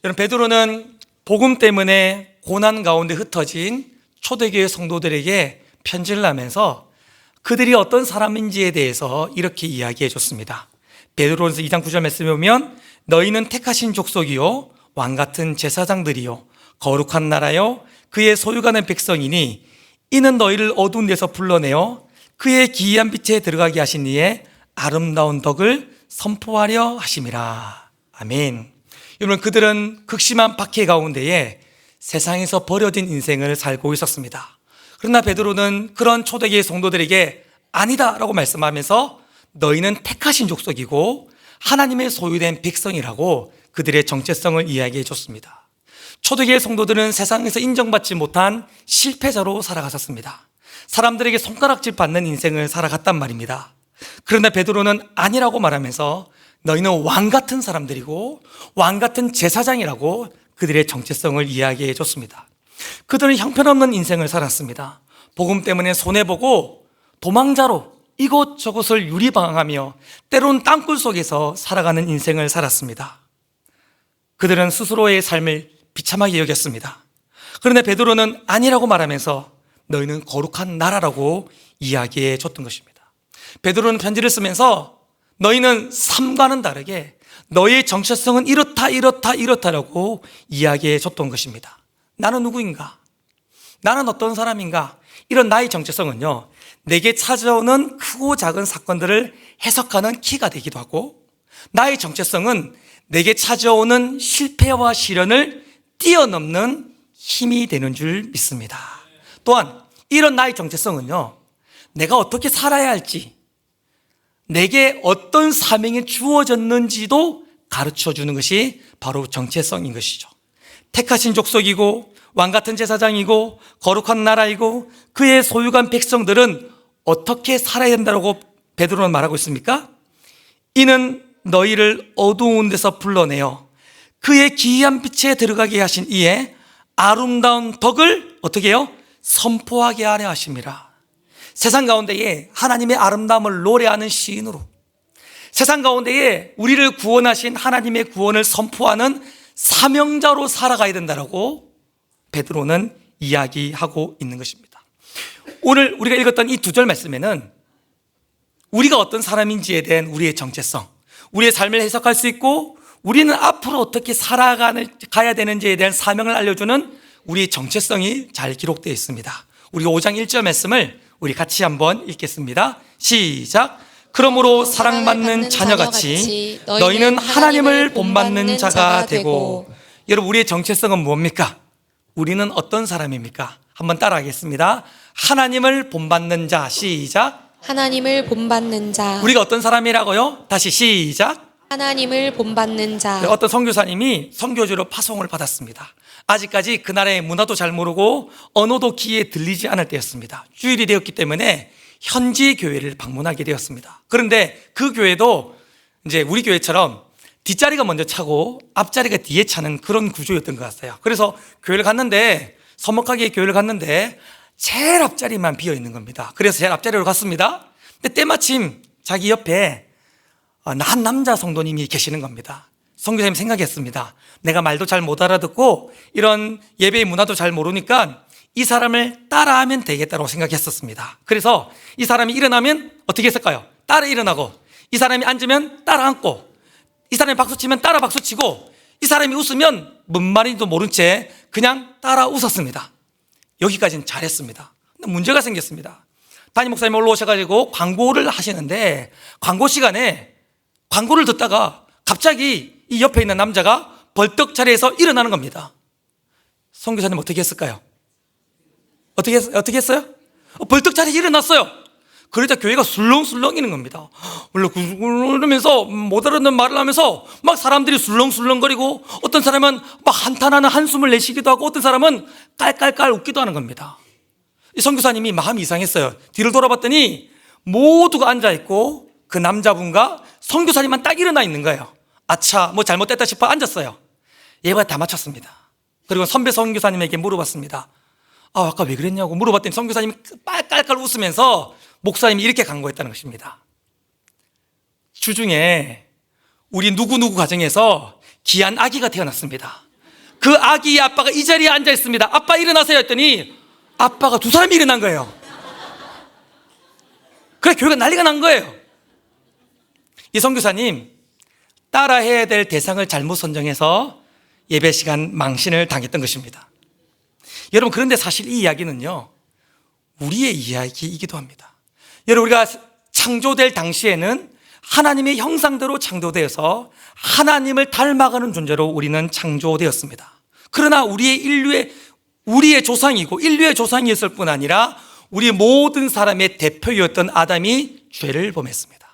여러분, 베드로는 복음 때문에 고난 가운데 흩어진 초대교회 성도들에게 편지를 하면서 그들이 어떤 사람인지에 대해서 이렇게 이야기해 줬습니다. 베드로전서 2장 9절 말씀에 보면 너희는 택하신 족속이요 왕같은 제사장들이요 거룩한 나라요 그의 소유가는 백성이니 이는 너희를 어두운 데서 불러내어 그의 기이한 빛에 들어가게 하신 이의 아름다운 덕을 선포하려 하심이라. 아멘. 여러분, 그들은 극심한 박해 가운데에 세상에서 버려진 인생을 살고 있었습니다. 그러나 베드로는 그런 초대교회 성도들에게 아니다라고 말씀하면서 너희는 택하신 족속이고 하나님의 소유된 백성이라고 그들의 정체성을 이야기해 줬습니다. 초대교회 성도들은 세상에서 인정받지 못한 실패자로 살아갔었습니다. 사람들에게 손가락질 받는 인생을 살아갔단 말입니다. 그러나 베드로는 아니라고 말하면서 너희는 왕같은 사람들이고 왕같은 제사장이라고 그들의 정체성을 이야기해 줬습니다. 그들은 형편없는 인생을 살았습니다. 복음 때문에 손해보고 도망자로 이곳저곳을 유리방황하며 때론 땅굴 속에서 살아가는 인생을 살았습니다. 그들은 스스로의 삶을 비참하게 여겼습니다. 그런데 베드로는 아니라고 말하면서 너희는 거룩한 나라라고 이야기해 줬던 것입니다. 베드로는 편지를 쓰면서 너희는 삶과는 다르게 너희의 정체성은 이렇다라고 이야기해 줬던 것입니다. 나는 누구인가? 나는 어떤 사람인가? 이런 나의 정체성은요, 내게 찾아오는 크고 작은 사건들을 해석하는 키가 되기도 하고, 나의 정체성은 내게 찾아오는 실패와 시련을 뛰어넘는 힘이 되는 줄 믿습니다. 또한 이런 나의 정체성은요, 내가 어떻게 살아야 할지, 내게 어떤 사명이 주어졌는지도 가르쳐 주는 것이 바로 정체성인 것이죠. 택하신 족속이고 왕같은 제사장이고 거룩한 나라이고 그의 소유간 백성들은 어떻게 살아야 된다고 베드로는 말하고 있습니까? 이는 너희를 어두운 데서 불러내어 그의 기이한 빛에 들어가게 하신 이의 아름다운 덕을 어떻게 해요? 선포하게 하려 하심이라. 세상 가운데에 하나님의 아름다움을 노래하는 시인으로, 세상 가운데에 우리를 구원하신 하나님의 구원을 선포하는 사명자로 살아가야 된다라고 베드로는 이야기하고 있는 것입니다. 오늘 우리가 읽었던 이 두 절 말씀에는 우리가 어떤 사람인지에 대한 우리의 정체성, 우리의 삶을 해석할 수 있고 우리는 앞으로 어떻게 살아가야 되는지에 대한 사명을 알려주는 우리의 정체성이 잘 기록되어 있습니다. 우리 5장 1절 말씀을 우리 같이 한번 읽겠습니다. 시작. 그러므로 사랑받는 자녀같이 너희는 하나님을 본받는 자가 되고. 여러분, 우리의 정체성은 뭡니까? 우리는 어떤 사람입니까? 한번 따라하겠습니다. 하나님을 본받는 자. 시작. 하나님을 본받는 자. 우리가 어떤 사람이라고요? 다시 시작. 하나님을 본받는 자. 어떤 선교사님이 선교지로 파송을 받았습니다. 아직까지 그 나라의 문화도 잘 모르고 언어도 귀에 들리지 않을 때였습니다. 주일이 되었기 때문에 현지 교회를 방문하게 되었습니다. 그런데 그 교회도 이제 우리 교회처럼 뒷자리가 먼저 차고 앞자리가 뒤에 차는 그런 구조였던 것 같아요. 그래서 교회를 갔는데, 서먹하게 교회를 갔는데 제일 앞자리만 비어 있는 겁니다. 그래서 제일 앞자리로 갔습니다. 근데 때마침 자기 옆에 한 남자 성도님이 계시는 겁니다. 선교사님이 생각했습니다. 내가 말도 잘 못 알아듣고 이런 예배의 문화도 잘 모르니까 이 사람을 따라하면 되겠다고 생각했었습니다. 그래서 이 사람이 일어나면 어떻게 했을까요? 따라 일어나고, 이 사람이 앉으면 따라 앉고, 이 사람이 박수치면 따라 박수치고, 이 사람이 웃으면 뭔 말인지도 모른 채 그냥 따라 웃었습니다. 여기까지는 잘했습니다. 근데 문제가 생겼습니다. 담임 목사님 올라오셔가지고 광고를 하시는데 광고 시간에 광고를 듣다가 갑자기 이 옆에 있는 남자가 벌떡 자리에서 일어나는 겁니다. 선교사님 어떻게 했을까요? 어떻게 했어요? 벌떡 자리에 일어났어요. 그러자 교회가 술렁술렁이는 겁니다. 그러면서 못 알아듣는 말을 하면서 막 사람들이 술렁술렁거리고, 어떤 사람은 막 한탄하는 한숨을 내쉬기도 하고, 어떤 사람은 깔깔깔 웃기도 하는 겁니다. 이 선교사님이 마음이 이상했어요. 뒤를 돌아봤더니 모두가 앉아있고 그 남자분과 선교사님만 딱 일어나 있는 거예요. 아차, 뭐 잘못됐다 싶어 앉았어요. 예가 다 맞췄습니다. 그리고 선배 선교사님에게 물어봤습니다. 아까 왜 그랬냐고 물어봤더니 선교사님이 깔깔깔 웃으면서 목사님이 이렇게 강구했다는 것입니다. 주중에 우리 누구누구 가정에서 귀한 아기가 태어났습니다. 그 아기의 아빠가 이 자리에 앉아 있습니다. 아빠 일어나세요 했더니 아빠가 두 사람이 일어난 거예요. 그래 교회가 난리가 난 거예요. 이 선교사님 따라해야 될 대상을 잘못 선정해서 예배 시간 망신을 당했던 것입니다. 여러분 그런데 사실 이 이야기는요 우리의 이야기이기도 합니다. 여러분 우리가 창조될 당시에는 하나님의 형상대로 창조되어서 하나님을 닮아가는 존재로 우리는 창조되었습니다. 그러나 우리의 조상이고 인류의 조상이었을 뿐 아니라 우리 모든 사람의 대표였던 아담이 죄를 범했습니다.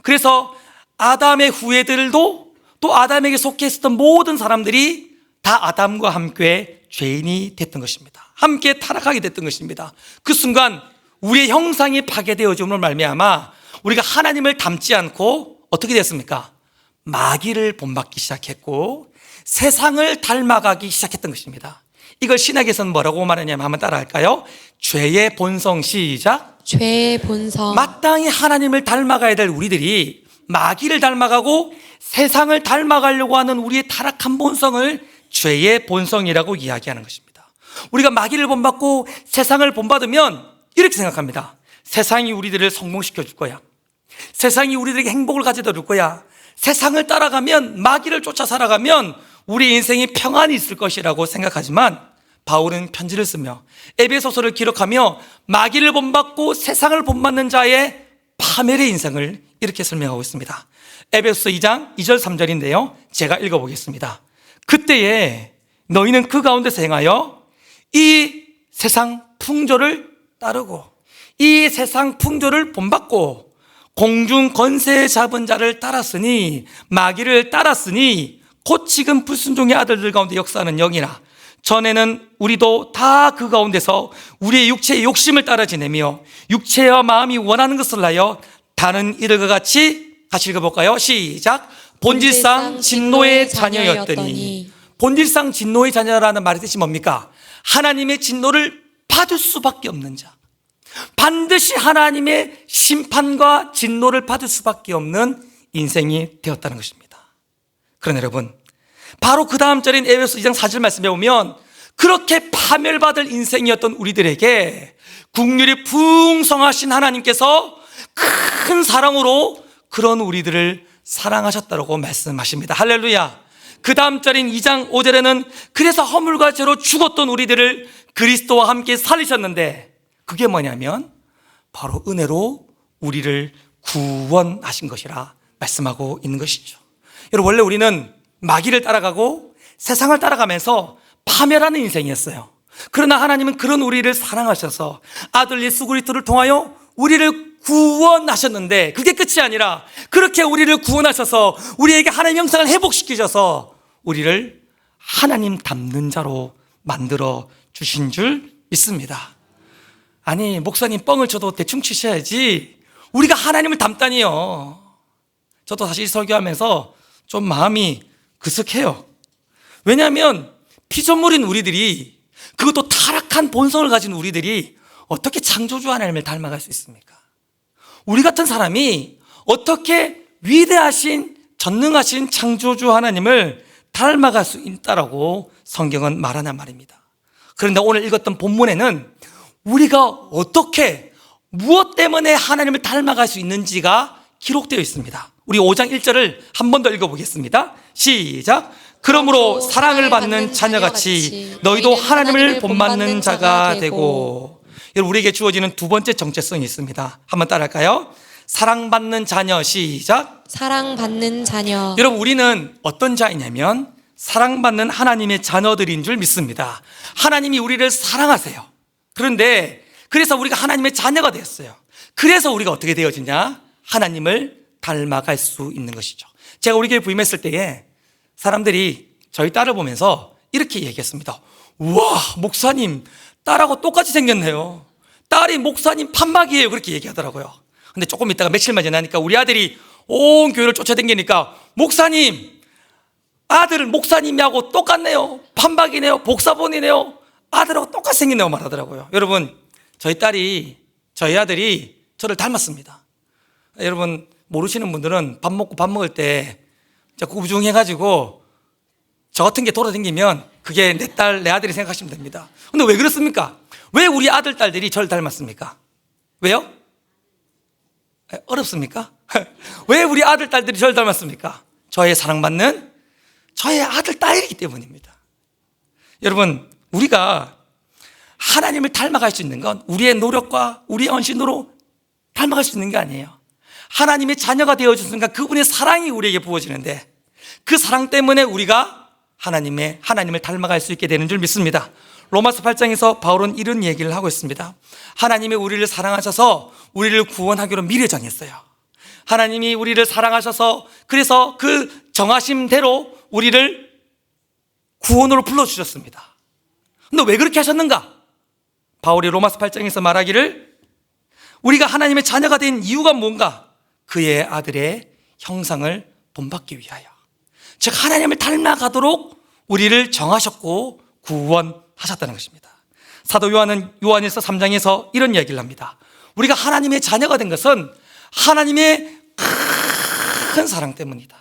그래서 아담의 후예들도 또 아담에게 속해 있었던 모든 사람들이 다 아담과 함께 죄인이 됐던 것입니다. 함께 타락하게 됐던 것입니다. 그 순간 우리의 형상이 파괴되어짐으로 말미암아 우리가 하나님을 닮지 않고 어떻게 됐습니까? 마귀를 본받기 시작했고 세상을 닮아가기 시작했던 것입니다. 이걸 신학에서는 뭐라고 말하냐면 한번 따라할까요? 죄의 본성. 시작. 죄의 본성. 마땅히 하나님을 닮아가야 될 우리들이 마귀를 닮아가고 세상을 닮아가려고 하는 우리의 타락한 본성을 죄의 본성이라고 이야기하는 것입니다. 우리가 마귀를 본받고 세상을 본받으면 이렇게 생각합니다. 세상이 우리들을 성공시켜 줄 거야. 세상이 우리들에게 행복을 가져다 줄 거야. 세상을 따라가면 마귀를 쫓아 살아가면 우리 인생이 평안이 있을 것이라고 생각하지만 바울은 편지를 쓰며 에베소서를 기록하며 마귀를 본받고 세상을 본받는 자의 파멸의 인생을 이렇게 설명하고 있습니다. 에베소서 2장 2절 3절인데요 제가 읽어보겠습니다. 그때에 너희는 그 가운데서 행하여 이 세상 풍조를 따르고 이 세상 풍조를 본받고 공중 권세 잡은 자를 따랐으니 마귀를 따랐으니 곧 지금 불순종의 아들들 가운데 역사하는 영이나 전에는 우리도 다 그 가운데서 우리의 육체의 욕심을 따라 지내며 육체와 마음이 원하는 것을 하여 다른 이들과 같이 읽어볼까요? 시작. 본질상 진노의 자녀였더니. 본질상 진노의 자녀라는 말의 뜻이 뭡니까? 하나님의 진노를 받을 수밖에 없는 자, 반드시 하나님의 심판과 진노를 받을 수밖에 없는 인생이 되었다는 것입니다. 그러나 여러분 바로 그 다음 절인 에베소 2장 4절 말씀에 보면 그렇게 파멸받을 인생이었던 우리들에게 긍휼이 풍성하신 하나님께서 큰 사랑으로 그런 우리들을 사랑하셨다고 말씀하십니다. 할렐루야. 그 다음 절인 2장 5절에는 그래서 허물과 죄로 죽었던 우리들을 그리스도와 함께 살리셨는데 그게 뭐냐면 바로 은혜로 우리를 구원하신 것이라 말씀하고 있는 것이죠. 여러분 원래 우리는 마귀를 따라가고 세상을 따라가면서 파멸하는 인생이었어요. 그러나 하나님은 그런 우리를 사랑하셔서 아들 예수 그리스도를 통하여 우리를 구원하셨는데 그게 끝이 아니라 그렇게 우리를 구원하셔서 우리에게 하나님 형상을 회복시키셔서 우리를 하나님 닮는 자로 만들어 주신 줄 믿습니다. 아니 목사님 뻥을 쳐도 대충 치셔야지 우리가 하나님을 닮다니요. 저도 사실 설교하면서 좀 마음이 그석해요. 왜냐하면 피조물인 우리들이 그것도 타락한 본성을 가진 우리들이 어떻게 창조주 하나님을 닮아갈 수 있습니까? 우리 같은 사람이 어떻게 위대하신 전능하신 창조주 하나님을 닮아갈 수 있다라고 성경은 말하냐 말입니다. 그런데 오늘 읽었던 본문에는 우리가 어떻게 무엇 때문에 하나님을 닮아갈 수 있는지가 기록되어 있습니다. 우리 5장 1절을 한 번 더 읽어보겠습니다. 시작. 그러므로 사랑을 받는 자녀같이 너희도 하나님을 본받는 자가 되고. 여러분 우리에게 주어지는 두 번째 정체성이 있습니다. 한번 따라할까요? 사랑받는 자녀. 시작. 사랑받는 자녀. 여러분 우리는 어떤 자이냐면 사랑받는 하나님의 자녀들인 줄 믿습니다. 하나님이 우리를 사랑하세요. 그런데 그래서 우리가 하나님의 자녀가 되었어요. 그래서 우리가 어떻게 되어지냐? 하나님을 닮아갈 수 있는 것이죠. 제가 우리 교회 부임했을 때에 사람들이 저희 딸을 보면서 이렇게 얘기했습니다. 우와 목사님 딸하고 똑같이 생겼네요. 딸이 목사님 판박이에요. 그렇게 얘기하더라고요. 근데 조금 있다가 며칠만 지나니까 우리 아들이 온 교회를 쫓아다니니까 목사님 아들 목사님하고 똑같네요. 판박이네요. 복사본이네요. 아들하고 똑같이 생겼네요 말하더라고요. 여러분 저희 아들이 저를 닮았습니다. 여러분 모르시는 분들은 밥 먹을 때 자꾸 우중해가지고 저 같은 게 돌아다니면 그게 내 딸, 내 아들이 생각하시면 됩니다. 근데 왜 그렇습니까? 왜 우리 아들, 딸들이 저를 닮았습니까? 왜요? 어렵습니까? 왜 우리 아들, 딸들이 저를 닮았습니까? 저의 사랑받는 저의 아들, 딸이기 때문입니다. 여러분, 우리가 하나님을 닮아갈 수 있는 건 우리의 노력과 우리의 헌신으로 닮아갈 수 있는 게 아니에요. 하나님의 자녀가 되어준 순간 그분의 사랑이 우리에게 부어지는데 그 사랑 때문에 우리가 하나님을 닮아갈 수 있게 되는 줄 믿습니다. 로마서 8장에서 바울은 이런 얘기를 하고 있습니다. 하나님이 우리를 사랑하셔서 우리를 구원하기로 미리 정했어요. 하나님이 우리를 사랑하셔서 그래서 그 정하심대로 우리를 구원으로 불러주셨습니다. 근데 왜 그렇게 하셨는가? 바울이 로마서 8장에서 말하기를 우리가 하나님의 자녀가 된 이유가 뭔가? 그의 아들의 형상을 본받기 위하여. 즉 하나님을 닮아가도록 우리를 정하셨고 구원하셨다는 것입니다. 사도 요한은 요한일서 3장에서 이런 이야기를 합니다. 우리가 하나님의 자녀가 된 것은 하나님의 큰 사랑 때문이다.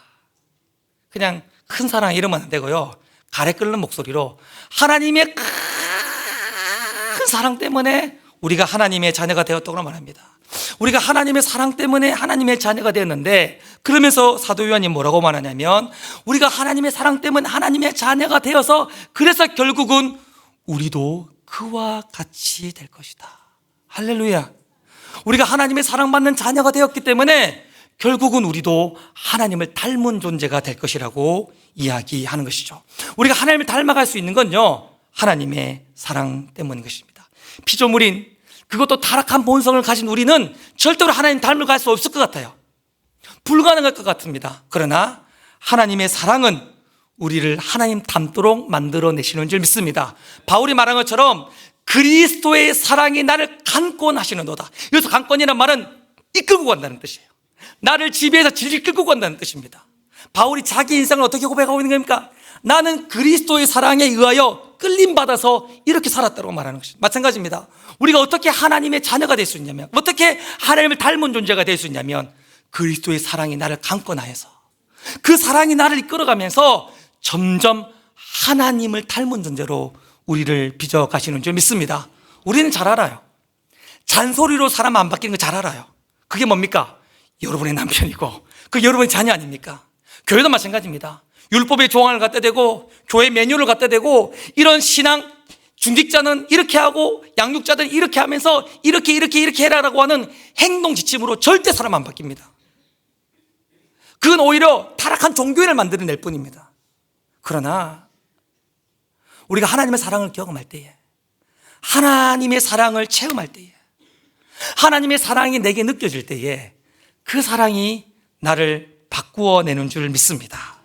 그냥 큰 사랑 이러면 안 되고요, 가래 끓는 목소리로 하나님의 큰 사랑 때문에 우리가 하나님의 자녀가 되었다고 말합니다. 우리가 하나님의 사랑 때문에 하나님의 자녀가 되었는데, 그러면서 사도 요한이 뭐라고 말하냐면 우리가 하나님의 사랑 때문에 하나님의 자녀가 되어서 그래서 결국은 우리도 그와 같이 될 것이다. 할렐루야. 우리가 하나님의 사랑받는 자녀가 되었기 때문에 결국은 우리도 하나님을 닮은 존재가 될 것이라고 이야기하는 것이죠. 우리가 하나님을 닮아갈 수 있는 건요, 하나님의 사랑 때문인 것입니다. 피조물인, 그것도 타락한 본성을 가진 우리는 절대로 하나님 닮아갈 수 없을 것 같아요. 불가능할 것 같습니다. 그러나 하나님의 사랑은 우리를 하나님 닮도록 만들어내시는 줄 믿습니다. 바울이 말한 것처럼 그리스도의 사랑이 나를 강권하시는도다. 여기서 강권이라는 말은 이끌고 간다는 뜻이에요. 나를 지배해서 질질 끌고 간다는 뜻입니다. 바울이 자기 인생을 어떻게 고백하고 있는 겁니까? 나는 그리스도의 사랑에 의하여 끌림받아서 이렇게 살았다고 말하는 것입니다. 마찬가지입니다. 우리가 어떻게 하나님의 자녀가 될 수 있냐면, 어떻게 하나님을 닮은 존재가 될 수 있냐면 그리스도의 사랑이 나를 강권하여서 그 사랑이 나를 이끌어가면서 점점 하나님을 닮은 존재로 우리를 빚어가시는 줄 믿습니다. 우리는 잘 알아요. 잔소리로 사람 안 바뀌는 거 잘 알아요. 그게 뭡니까? 여러분의 남편이고 그 여러분의 자녀 아닙니까? 교회도 마찬가지입니다. 율법의 조항을 갖다 대고 교회 메뉴를 갖다 대고 이런 신앙, 중직자는 이렇게 하고 양육자들은 이렇게 하면서 이렇게 해라라고 하는 행동 지침으로 절대 사람 안 바뀝니다. 그건 오히려 타락한 종교인을 만들어낼 뿐입니다. 그러나 우리가 하나님의 사랑을 경험할 때에, 하나님의 사랑을 체험할 때에, 하나님의 사랑이 내게 느껴질 때에 그 사랑이 나를 바꾸어내는 줄 믿습니다.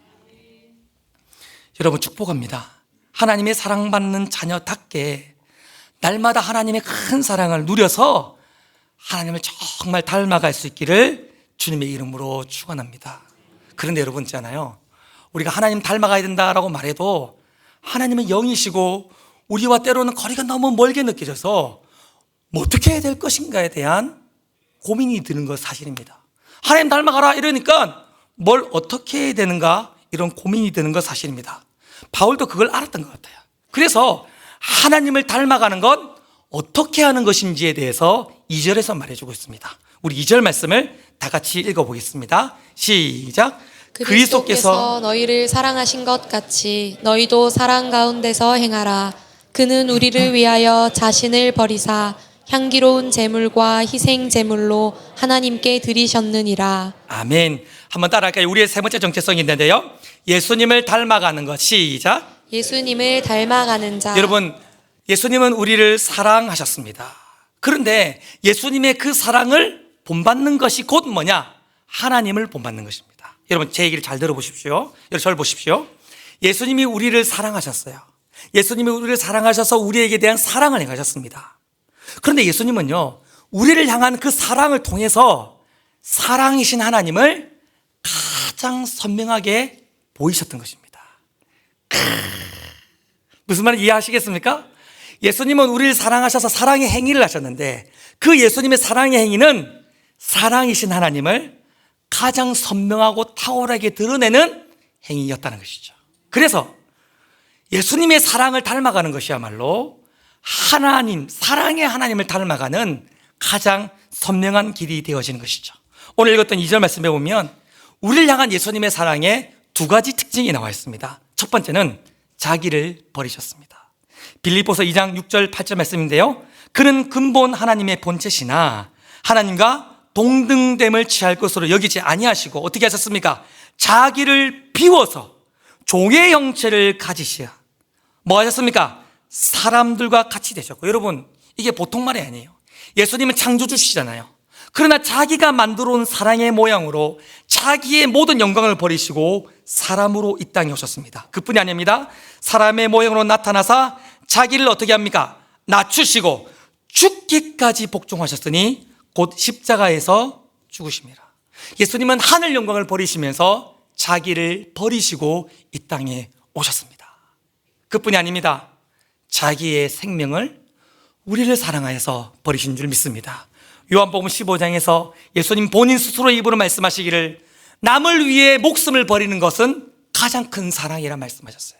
여러분, 축복합니다. 하나님의 사랑받는 자녀답게 날마다 하나님의 큰 사랑을 누려서 하나님을 정말 닮아갈 수 있기를 주님의 이름으로 축원합니다. 그런데 여러분 있잖아요, 우리가 하나님 닮아가야 된다라고 말해도 하나님은 영이시고 우리와 때로는 거리가 너무 멀게 느껴져서 뭐 어떻게 해야 될 것인가에 대한 고민이 드는 것 사실입니다. 하나님 닮아가라 이러니까 뭘 어떻게 해야 되는가, 이런 고민이 드는 것 사실입니다. 바울도 그걸 알았던 것 같아요. 그래서 하나님을 닮아가는 건 어떻게 하는 것인지에 대해서 2절에서 말해주고 있습니다. 우리 2절 말씀을 다 같이 읽어보겠습니다. 시작. 그리스도께서 너희를 사랑하신 것 같이 너희도 사랑 가운데서 행하라. 그는 우리를 위하여 자신을 버리사 향기로운 제물과 희생 제물로 하나님께 드리셨느니라. 아멘. 한번 따라할까요? 우리의 세 번째 정체성이 있는데요, 예수님을 닮아가는 것. 시작. 예수님을 닮아가는 자. 여러분, 예수님은 우리를 사랑하셨습니다. 그런데 예수님의 그 사랑을 본받는 것이 곧 뭐냐? 하나님을 본받는 것입니다. 여러분, 제 얘기를 잘 들어보십시오. 여러분, 저를 보십시오. 예수님이 우리를 사랑하셨어요. 예수님이 우리를 사랑하셔서 우리에게 대한 사랑을 행하셨습니다. 그런데 예수님은요, 우리를 향한 그 사랑을 통해서 사랑이신 하나님을 가장 선명하게 보이셨던 것입니다. 무슨 말인지 이해하시겠습니까? 예수님은 우리를 사랑하셔서 사랑의 행위를 하셨는데 그 예수님의 사랑의 행위는 사랑이신 하나님을 가장 선명하고 탁월하게 드러내는 행위였다는 것이죠. 그래서 예수님의 사랑을 닮아가는 것이야말로 하나님, 사랑의 하나님을 닮아가는 가장 선명한 길이 되어지는 것이죠. 오늘 읽었던 2절 말씀에 보면 우리를 향한 예수님의 사랑에 두 가지 특징이 나와 있습니다. 첫 번째는 자기를 버리셨습니다. 빌립보서 2장 6절 8절 말씀인데요, 그는 근본 하나님의 본체시나 하나님과 동등됨을 취할 것으로 여기지 아니하시고 어떻게 하셨습니까? 자기를 비워서 종의 형체를 가지시어 뭐 하셨습니까? 사람들과 같이 되셨고, 여러분 이게 보통 말이 아니에요. 예수님은 창조주시잖아요. 그러나 자기가 만들어 온 사랑의 모양으로 자기의 모든 영광을 버리시고 사람으로 이 땅에 오셨습니다. 그뿐이 아닙니다. 사람의 모양으로 나타나사 자기를 어떻게 합니까? 낮추시고 죽기까지 복종하셨으니 곧 십자가에서 죽으심이라. 예수님은 하늘 영광을 버리시면서 자기를 버리시고 이 땅에 오셨습니다. 그뿐이 아닙니다. 자기의 생명을 우리를 사랑하여서 버리신 줄 믿습니다. 요한복음 15장에서 예수님 본인 스스로 입으로 말씀하시기를 남을 위해 목숨을 버리는 것은 가장 큰 사랑이라 말씀하셨어요.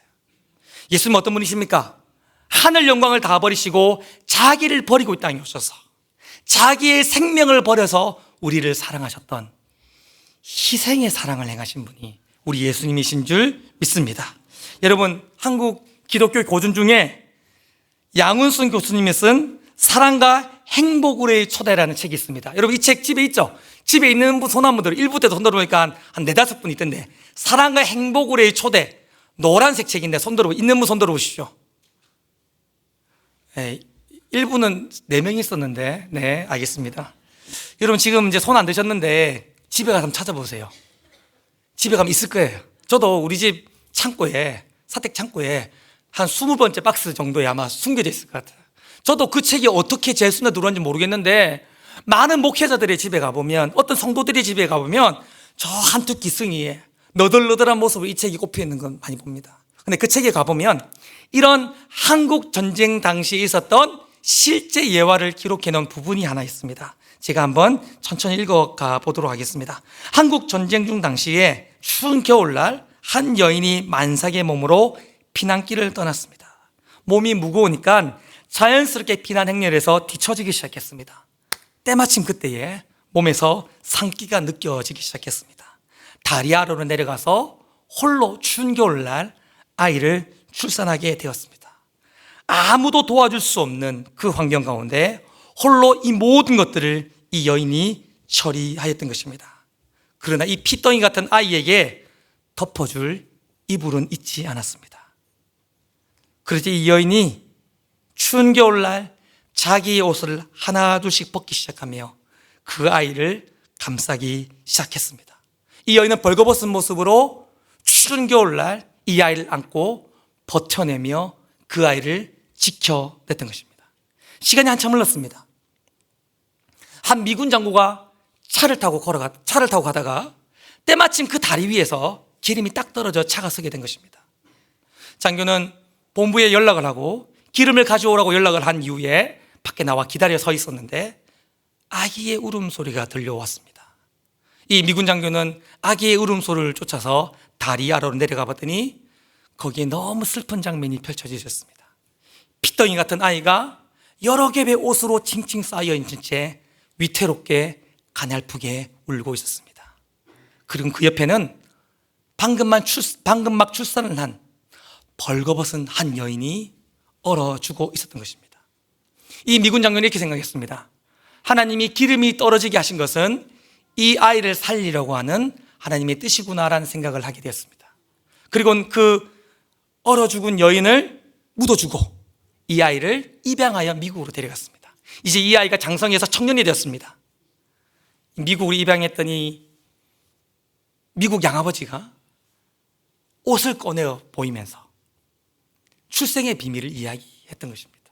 예수님 어떤 분이십니까? 하늘 영광을 다 버리시고 자기를 버리고 이 땅에 오셔서 자기의 생명을 버려서 우리를 사랑하셨던 희생의 사랑을 행하신 분이 우리 예수님이신 줄 믿습니다. 여러분, 한국 기독교 고전 중에 양운순 교수님이 쓴 사랑과 행복으로의 초대라는 책이 있습니다. 여러분 이 책 집에 있죠? 집에 있는 분 손 한 분들 1부 때도 손 들어보니까 한 4-5분 있던데, 사랑과 행복으로의 초대, 노란색 책인데 있는 분 손 들어보십시오. 1부는 4명이 있었는데, 네, 알겠습니다. 여러분 지금 이제 손 안 드셨는데 집에 가서 한번 찾아보세요. 집에 가면 있을 거예요. 저도 우리 집 창고에, 사택 창고에 한 20번째 박스 정도에 아마 숨겨져 있을 것 같아요. 저도 그 책이 어떻게 제 손에 들어왔는지 모르겠는데, 많은 목회자들의 집에 가보면, 어떤 성도들의 집에 가보면 저 한쪽 기승이에 너덜너덜한 모습으로 이 책이 꼽혀 있는 건 많이 봅니다. 근데 그 책에 가보면 이런 한국 전쟁 당시에 있었던 실제 예화를 기록해 놓은 부분이 하나 있습니다. 제가 한번 천천히 읽어가 보도록 하겠습니다. 한국 전쟁 중 당시에 추운 겨울날 한 여인이 만삭의 몸으로 피난길을 떠났습니다. 몸이 무거우니까 자연스럽게 피난 행렬에서 뒤처지기 시작했습니다. 때마침 그때에 몸에서 상기가 느껴지기 시작했습니다. 다리 아래로 내려가서 홀로 추운 겨울날 아이를 출산하게 되었습니다. 아무도 도와줄 수 없는 그 환경 가운데 홀로 이 모든 것들을 이 여인이 처리하였던 것입니다. 그러나 이 피덩이 같은 아이에게 덮어줄 이불은 있지 않았습니다. 그래서 이 여인이 추운 겨울날 자기의 옷을 하나둘씩 벗기 시작하며 그 아이를 감싸기 시작했습니다. 이 여인은 벌거벗은 모습으로 추운 겨울날 이 아이를 안고 버텨내며 그 아이를 지켜냈던 것입니다. 시간이 한참 흘렀습니다. 한 미군 장교가 차를 타고 가다가 때마침 그 다리 위에서 기름이 딱 떨어져 차가 서게 된 것입니다. 장교는 본부에 연락을 하고 기름을 가져오라고 연락을 한 이후에 밖에 나와 기다려 서 있었는데 아기의 울음소리가 들려왔습니다. 이 미군 장교는 아기의 울음소리를 쫓아서 다리 아래로 내려가 봤더니 거기에 너무 슬픈 장면이 펼쳐져 있었습니다. 피덩이 같은 아이가 여러 겹의 옷으로 칭칭 쌓여있는 채 위태롭게 가냘프게 울고 있었습니다. 그리고 그 옆에는 방금 막 출산을 한 벌거벗은 한 여인이 얼어주고 있었던 것입니다. 이 미군 장군이 이렇게 생각했습니다. 하나님이 기름이 떨어지게 하신 것은 이 아이를 살리려고 하는 하나님의 뜻이구나라는 생각을 하게 되었습니다. 그리고 그 얼어 죽은 여인을 묻어주고 이 아이를 입양하여 미국으로 데려갔습니다. 이제 이 아이가 장성해서 청년이 되었습니다. 미국으로 입양했더니 미국 양아버지가 옷을 꺼내어 보이면서 출생의 비밀을 이야기했던 것입니다.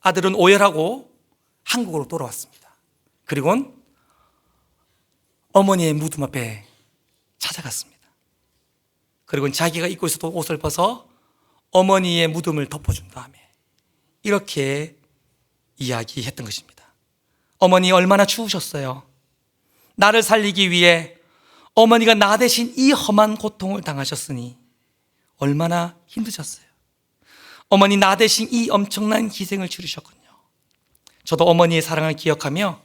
아들은 오열하고 한국으로 돌아왔습니다. 그리고 어머니의 무덤 앞에 찾아갔습니다. 그리고 자기가 입고 있었던 옷을 벗어 어머니의 무덤을 덮어준 다음에 이렇게 이야기했던 것입니다. 어머니 얼마나 추우셨어요. 나를 살리기 위해 어머니가 나 대신 이 험한 고통을 당하셨으니 얼마나 힘드셨어요. 어머니 나 대신 이 엄청난 희생을 치르셨군요. 저도 어머니의 사랑을 기억하며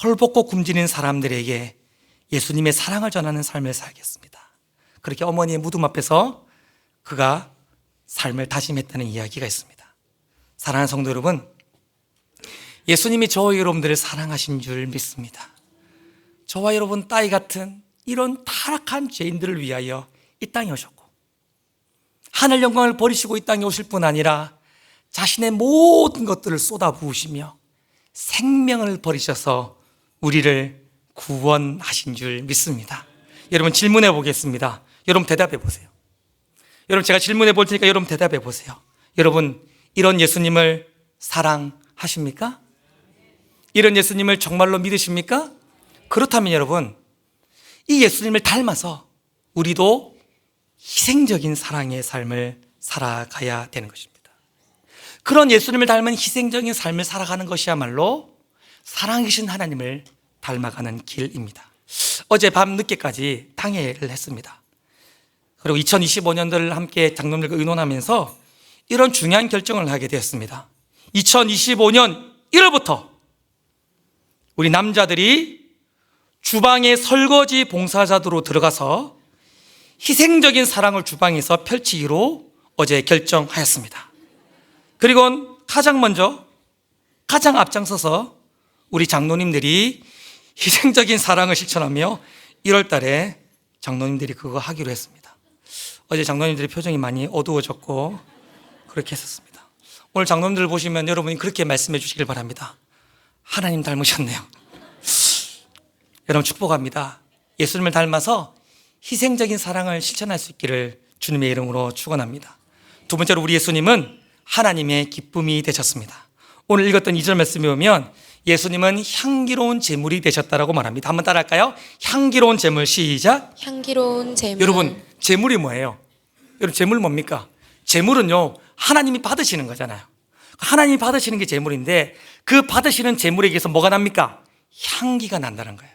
헐벗고 굶주리는 사람들에게 예수님의 사랑을 전하는 삶을 살겠습니다. 그렇게 어머니의 무덤 앞에서 그가 삶을 다짐했다는 이야기가 있습니다. 사랑하는 성도 여러분, 예수님이 저와 여러분들을 사랑하신 줄 믿습니다. 저와 여러분 따위 같은 이런 타락한 죄인들을 위하여 이 땅에 오셨고, 하늘 영광을 버리시고 이 땅에 오실 뿐 아니라 자신의 모든 것들을 쏟아부으시며 생명을 버리셔서 우리를 구원하신 줄 믿습니다. 여러분 질문해 보겠습니다. 여러분 대답해 보세요. 여러분 제가 질문해 볼 테니까 여러분 대답해 보세요. 여러분 이런 예수님을 사랑하십니까? 이런 예수님을 정말로 믿으십니까? 그렇다면 여러분 이 예수님을 닮아서 우리도 희생적인 사랑의 삶을 살아가야 되는 것입니다. 그런 예수님을 닮은 희생적인 삶을 살아가는 것이야말로 사랑이신 하나님을 닮아가는 길입니다. 어제 밤 늦게까지 당회를 했습니다. 그리고 2025년도를 함께 장로님들과 의논하면서 이런 중요한 결정을 하게 되었습니다. 2025년 1월부터 우리 남자들이 주방에 설거지 봉사자들로 들어가서 희생적인 사랑을 주방에서 펼치기로 어제 결정하였습니다. 그리고 가장 먼저 가장 앞장서서 우리 장로님들이 희생적인 사랑을 실천하며 1월 달에 장로님들이 그거 하기로 했습니다. 어제 장로님들의 표정이 많이 어두워졌고 그렇게 했었습니다. 오늘 장로님들 보시면 여러분이 그렇게 말씀해 주시길 바랍니다. 하나님 닮으셨네요. 여러분 축복합니다. 예수님을 닮아서 희생적인 사랑을 실천할 수 있기를 주님의 이름으로 축원합니다. 두 번째로 우리 예수님은 하나님의 기쁨이 되셨습니다. 오늘 읽었던 2절 말씀에 보면 예수님은 향기로운 제물이 되셨다라고 말합니다. 한번 따라할까요? 향기로운 제물 시작. 향기로운 제물. 여러분 제물이 뭐예요? 여러분 제물 뭡니까? 제물은요 하나님이 받으시는 거잖아요. 하나님이 받으시는 게 제물인데 그 받으시는 제물에게서 뭐가 납니까? 향기가 난다는 거예요.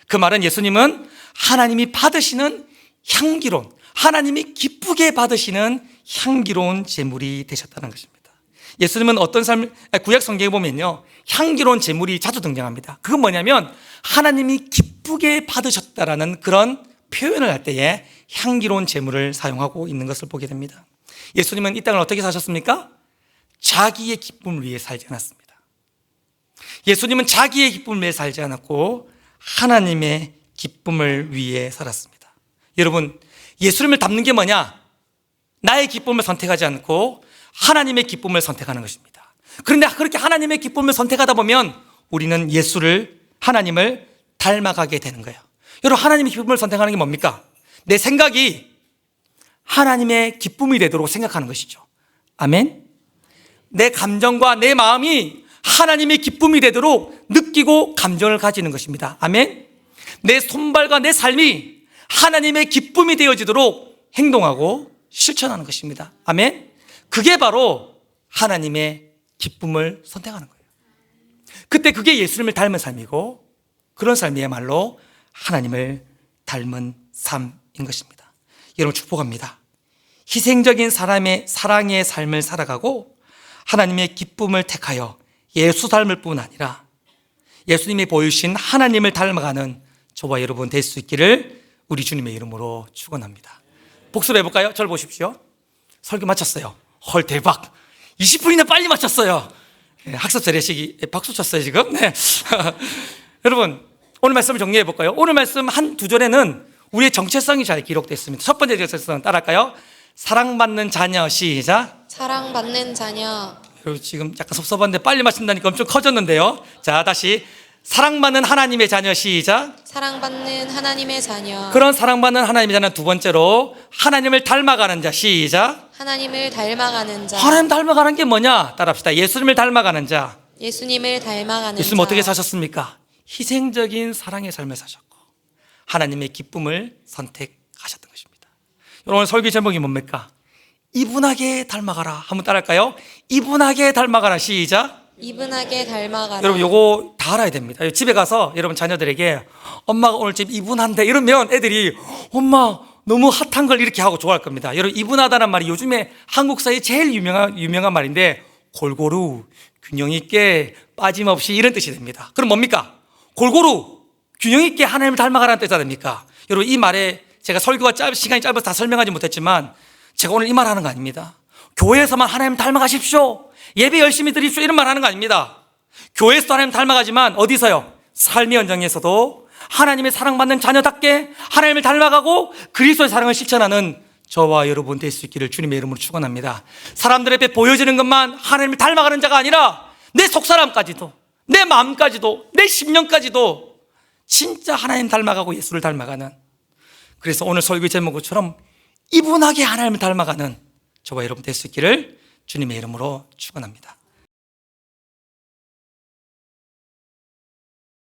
그 말은 예수님은 하나님이 받으시는 향기로운, 하나님이 기쁘게 받으시는 향기로운 제물이 되셨다는 것입니다. 예수님은 어떤 삶, 구약 성경에 보면요 향기로운 제물이 자주 등장합니다. 그건 뭐냐면 하나님이 기쁘게 받으셨다라는 그런 표현을 할 때에 향기로운 제물을 사용하고 있는 것을 보게 됩니다. 예수님은 이 땅을 어떻게 사셨습니까? 자기의 기쁨을 위해 살지 않았습니다. 예수님은 자기의 기쁨을 위해 살지 않았고 하나님의 기쁨을 위해 살았습니다. 여러분 예수님을 닮는 게 뭐냐? 나의 기쁨을 선택하지 않고 하나님의 기쁨을 선택하는 것입니다. 그런데 그렇게 하나님의 기쁨을 선택하다 보면 우리는 예수를, 하나님을 닮아가게 되는 거예요. 여러분 하나님의 기쁨을 선택하는 게 뭡니까? 내 생각이 하나님의 기쁨이 되도록 생각하는 것이죠. 아멘. 내 감정과 내 마음이 하나님의 기쁨이 되도록 느끼고 감정을 가지는 것입니다. 아멘. 내 손발과 내 삶이 하나님의 기쁨이 되어지도록 행동하고 실천하는 것입니다. 아멘. 그게 바로 하나님의 기쁨을 선택하는 거예요. 그때 그게 예수님을 닮은 삶이고 그런 삶이야말로 하나님을 닮은 삶인 것입니다. 여러분 축복합니다. 희생적인 사랑의 삶을 살아가고 하나님의 기쁨을 택하여 예수 닮을 뿐 아니라 예수님이 보이신 하나님을 닮아가는 저와 여러분 될 수 있기를 우리 주님의 이름으로 축원합니다. 복습해 볼까요? 저를 보십시오. 설교 마쳤어요. 헐 대박. 20분이나 빨리 마쳤어요. 학습 재래식이 박수 쳤어요 지금. 네. 여러분 오늘 말씀을 정리해 볼까요? 오늘 말씀 한 두 절에는 우리의 정체성이 잘 기록되어 있습니다. 첫 번째 정체성 따라할까요? 사랑받는 자녀 시작. 사랑받는 자녀. 여러분 지금 약간 섭섭한데 빨리 마친다니까 엄청 커졌는데요. 자 다시 사랑받는 하나님의 자녀 시작. 사랑받는 하나님의 자녀. 그런 사랑받는 하나님의 자녀 두 번째로 하나님을 닮아가는 자 시작. 하나님을 닮아가는 자. 하나님 닮아가는 게 뭐냐? 따라합시다. 예수님을 닮아가는 자. 예수님을 닮아가는 예수님 자. 어떻게 사셨습니까? 희생적인 사랑의 삶을 사셨고 하나님의 기쁨을 선택하셨던 것입니다. 여러분 오늘 설교 제목이 뭡니까? 이분하게 닮아가라. 한번 따라할까요? 이분하게 닮아가라 시작. 이분하게 닮아가라. 여러분 요거 다 알아야 됩니다. 집에 가서 여러분 자녀들에게 엄마가 오늘 좀 이분한데 이러면 애들이 엄마 너무 핫한 걸 이렇게 하고 좋아할 겁니다. 여러분, 이분하다는 말이 요즘에 한국 사회에 제일 유명한 말인데, 골고루, 균형 있게, 빠짐없이 이런 뜻이 됩니다. 그럼 뭡니까? 골고루, 균형 있게 하나님을 닮아가라는 뜻이 됩니까? 여러분, 이 말에 제가 설교가 시간이 짧아서 다 설명하지 못했지만, 제가 오늘 이 말 하는 거 아닙니다. 교회에서만 하나님 닮아가십시오, 예배 열심히 드립시오, 이런 말 하는 거 아닙니다. 교회에서도 하나님 닮아가지만 어디서요? 삶의 현장에서도 하나님의 사랑받는 자녀답게 하나님을 닮아가고 그리스도의 사랑을 실천하는 저와 여러분 될 수 있기를 주님의 이름으로 축원합니다. 사람들 앞에 보여지는 것만 하나님을 닮아가는 자가 아니라 내 속사람까지도, 내 마음까지도, 내 심령까지도 진짜 하나님 닮아가고 예수를 닮아가는, 그래서 오늘 설교 제목처럼 이분하게 하나님을 닮아가는 저와 여러분 될 수 있기를 주님의 이름으로 축원합니다.